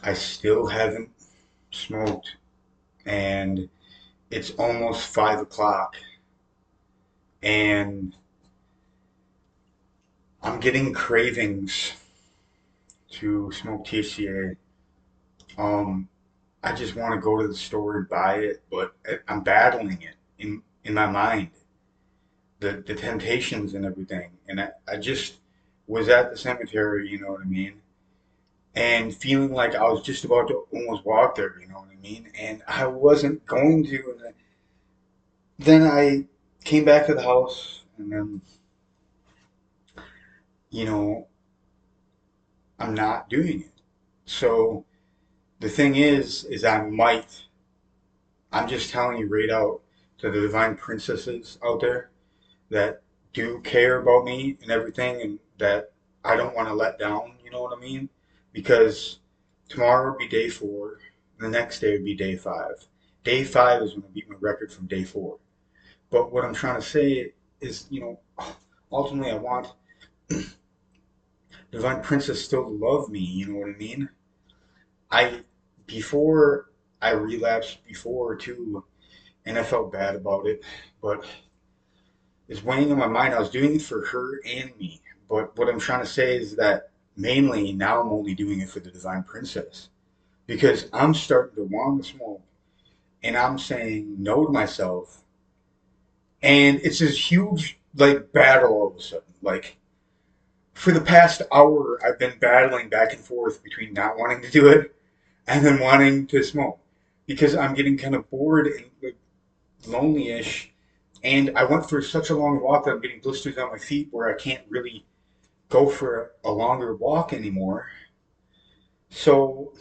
I still haven't smoked, and it's almost 5 o'clock, and I'm getting cravings to smoke THCA. Um, I just want to go to the store and buy it, but I'm battling it in my mind, the temptations and everything. And I just was at the cemetery, you know what I mean? And feeling like I was just about to almost walk there, you know what I mean? And I wasn't going to. And then I came back to the house, and then, you know, I'm not doing it. So the thing is I'm just telling you right out to the divine princesses out there that do care about me and everything, and that I don't want to let down, you know what I mean? Because tomorrow would be day 4, the next day would be day 5. Day 5 is when I beat my record from day 4. But what I'm trying to say is, ultimately I want divine princess still to love me, you know what I mean? I before I relapsed before too, and I felt bad about it, but it's weighing on my mind. I was doing it for her and me, but what I'm trying to say is that mainly now I'm only doing it for the divine princess because I'm starting to want to smoke, and I'm saying no to myself, and it's this huge like battle all of a sudden. Like for the past hour, I've been battling back and forth between not wanting to do it and then wanting to smoke because I'm getting kind of bored and like, lonely-ish. And I went for such a long walk that I'm getting blisters on my feet where I can't really go for a longer walk anymore. So,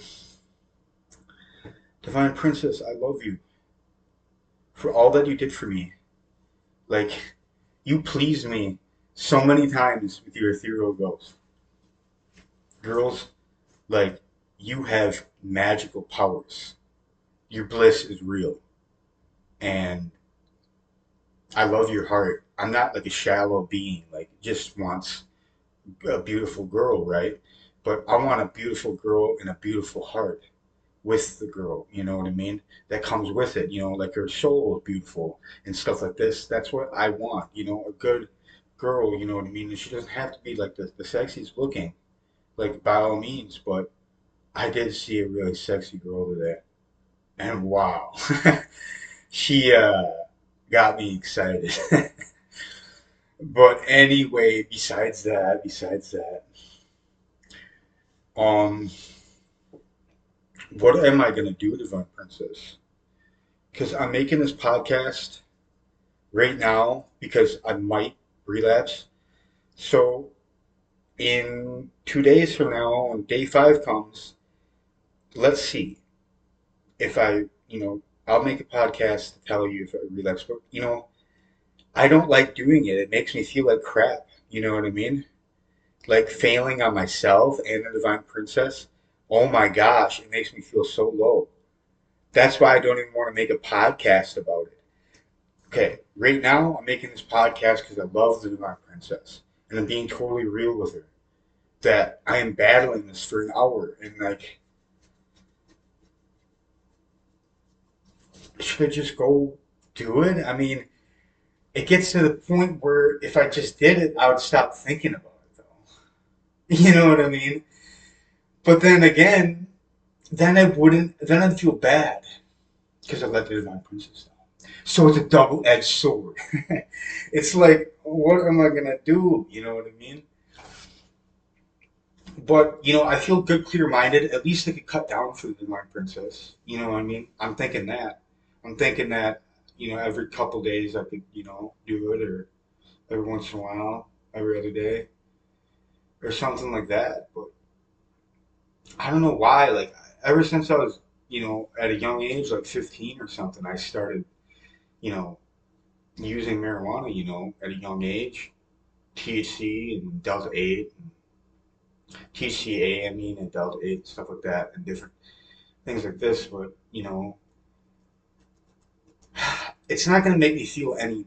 Divine Princess, I love you for all that you did for me. Like, you pleased me so many times with your ethereal ghost. Girls, like, you have magical powers. Your bliss is real. And I love your heart. I'm not like a shallow being, like, just wants a beautiful girl, right? But I want a beautiful girl and a beautiful heart with the girl, you know what I mean? That comes with it, like her soul is beautiful and stuff like this. That's what I want, a good girl, you know what I mean? And she doesn't have to be like the sexiest looking, like by all means, but I did see a really sexy girl today. And wow, she got me excited. But anyway, besides that, um, what am I gonna do, Divine Princess? Because I'm making this podcast right now because I might relapse. So in 2 days from now, when day 5 comes, let's see if I'll make a podcast to tell you if I relapse. But I don't like doing it. It makes me feel like crap. You know what I mean? Like failing on myself and the Divine Princess. Oh my gosh, it makes me feel so low. That's why I don't even want to make a podcast about it. Okay, right now I'm making this podcast because I love the Divine Princess, and I'm being totally real with her. That I am battling this for an hour, and like, should I just go do it? I mean, it gets to the point where if I just did it, I would stop thinking about it, though. You know what I mean? But then again, then I wouldn't. Then I'd feel bad because I let the Divine Princess down. So it's a double-edged sword. It's like, what am I gonna do? You know what I mean? But I feel good, clear-minded. At least I could cut down for the Divine Princess. You know what I mean? I'm thinking that. I'm thinking that every couple days I could do it, or every once in a while, every other day, or something like that. But I don't know why. Like ever since I was at a young age, like 15 or something, I started you know using marijuana. At a young age, THC and Delta 8, and TCA, I mean, and Delta 8, stuff like that, and different things like this, but it's not going to make me feel any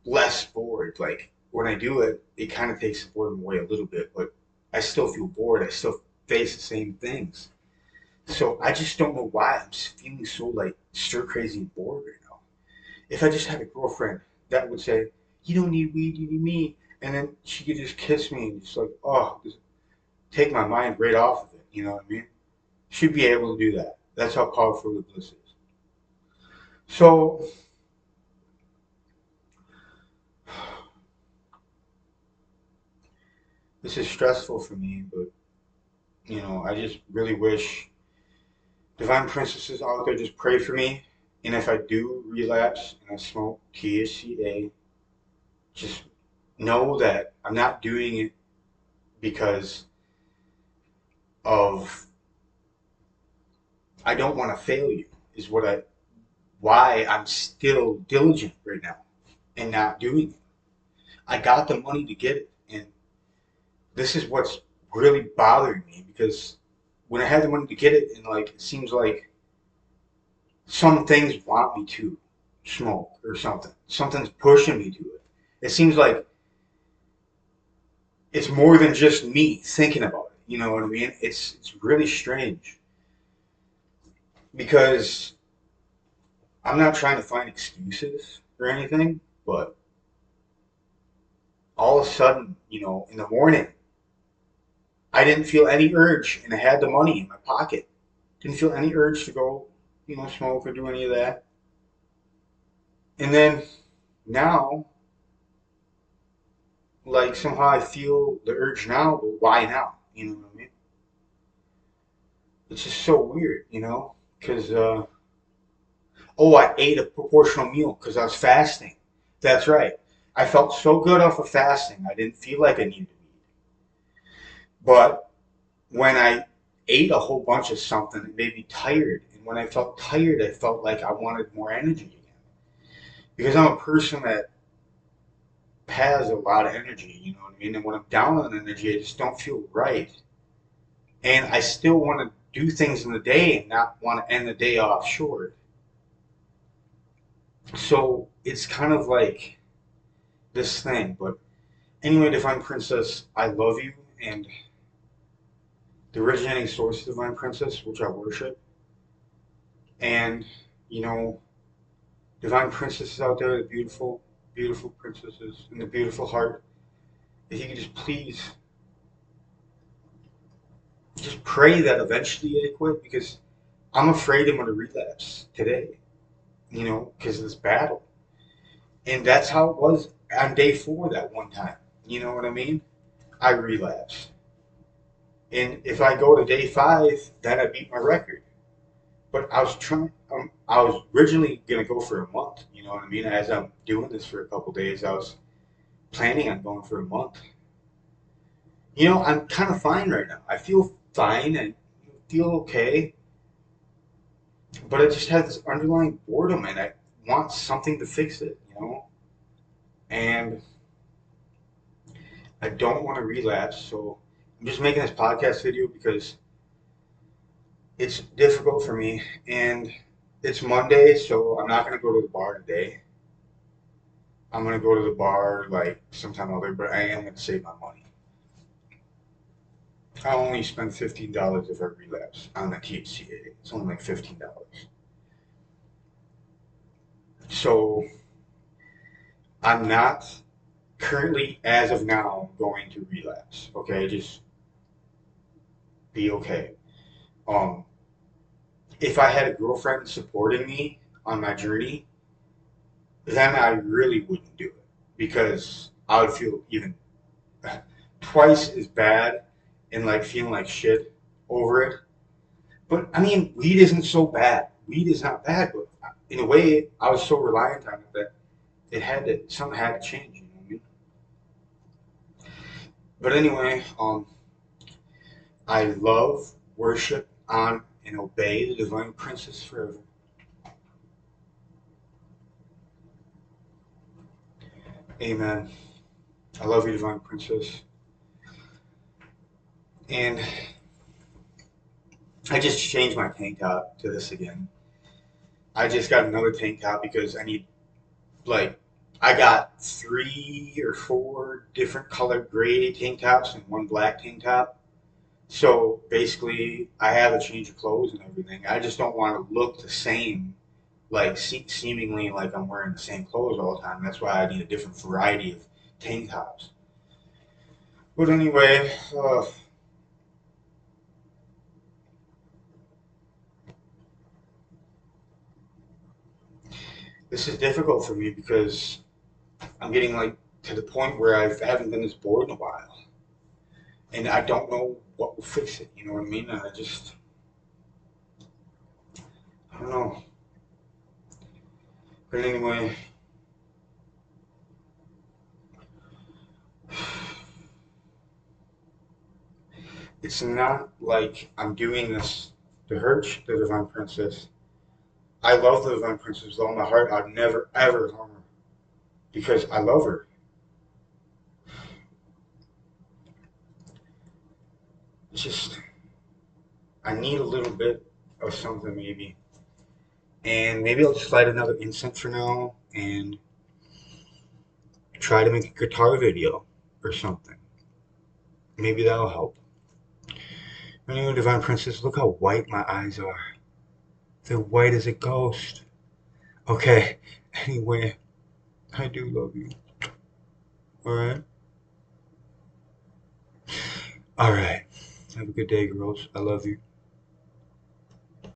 less bored. Like when I do it, it kind of takes the boredom away a little bit, but I still feel bored. I still face the same things. So I just don't know why I'm feeling so like stir crazy and bored right now. If I just had a girlfriend that would say, "You don't need weed, you need me," and then she could just kiss me and just like, oh, just take my mind right off of it. You know what I mean? She'd be able to do that. That's how powerful the bliss is. So this is stressful for me, but I just really wish divine princesses out there just pray for me. And if I do relapse and I smoke THCA, just know that I'm not doing it because of I don't want to fail you. Is what I why I'm still diligent right now and not doing it. I got the money to get it, and this is what's really bothering me because when I had the money to get it, and like it seems like some things want me to smoke or something. Something's pushing me to it. It seems like it's more than just me thinking about it. You know what I mean? It's really strange because I'm not trying to find excuses or anything, but all of a sudden, in the morning, I didn't feel any urge, and I had the money in my pocket. Didn't feel any urge to go, smoke or do any of that. And then now, like somehow I feel the urge now, but why now? You know what I mean? It's just so weird, because oh, I ate a proportional meal because I was fasting. That's right. I felt so good off of fasting. I didn't feel like I needed to eat. But when I ate a whole bunch of something, it made me tired. And when I felt tired, I felt like I wanted more energy again. Because I'm a person that has a lot of energy, you know what I mean? And when I'm down on energy, I just don't feel right. And I still want to do things in the day and not want to end the day off short. So it's kind of like this thing. But anyway, Divine Princess, I love you. And the originating source of Divine Princess, which I worship. And, you know, Divine Princesses out there, the beautiful, beautiful princesses and the beautiful heart. If you could just please just pray that eventually I quit because I'm afraid I'm going to relapse today, because of this battle. And that's how it was on day 4 that one time. You know what I mean? I relapsed. And if I go to day 5, then I beat my record. But I was originally going to go for a month. You know what I mean? As I'm doing this for a couple days, I was planning on going for a month. I'm kind of fine right now. I feel fine and feel okay. But I just have this underlying boredom and I want something to fix it. And I don't want to relapse, so I'm just making this podcast video because it's difficult for me and it's Monday, so I'm not going to go to the bar today. I'm going to go to the bar like sometime other, but I am going to save my money. I only spend $15 if I relapse on the THCA. It's only like $15. So I'm not currently, as of now, going to relapse. Okay, just be okay. Um, if I had a girlfriend supporting me on my journey, then I really wouldn't do it because I would feel even twice as bad and like feeling like shit over it. But I mean, weed isn't so bad. Weed is not bad, but in a way, I was so reliant on it that something had to change. You know what I mean? But anyway, I love, worship, honor, and obey the divine princess forever. Amen. I love you, divine princess. And I just changed my tank top to this again. I just got another tank top because I need, like, I got 3 or 4 different colored gray tank tops and one black tank top. So basically, I have a change of clothes and everything. I just don't want to look the same, like seemingly like I'm wearing the same clothes all the time. That's why I need a different variety of tank tops. But anyway, this is difficult for me because I'm getting like to the point where I haven't been this bored in a while, and I don't know what will fix it. You know what I mean? I don't know. But anyway, it's not like I'm doing this to hurt the Divine Princess. I love the Divine Princess with all my heart. I'd never ever harm her because I love her. It's just I need a little bit of something maybe, and maybe I'll just light another incense for now and try to make a guitar video or something. Maybe that'll help. Anyway, Divine Princess, look how white my eyes are. They're white as a ghost. Okay. Anyway, I do love you. Alright? Alright. Have a good day, girls. I love you.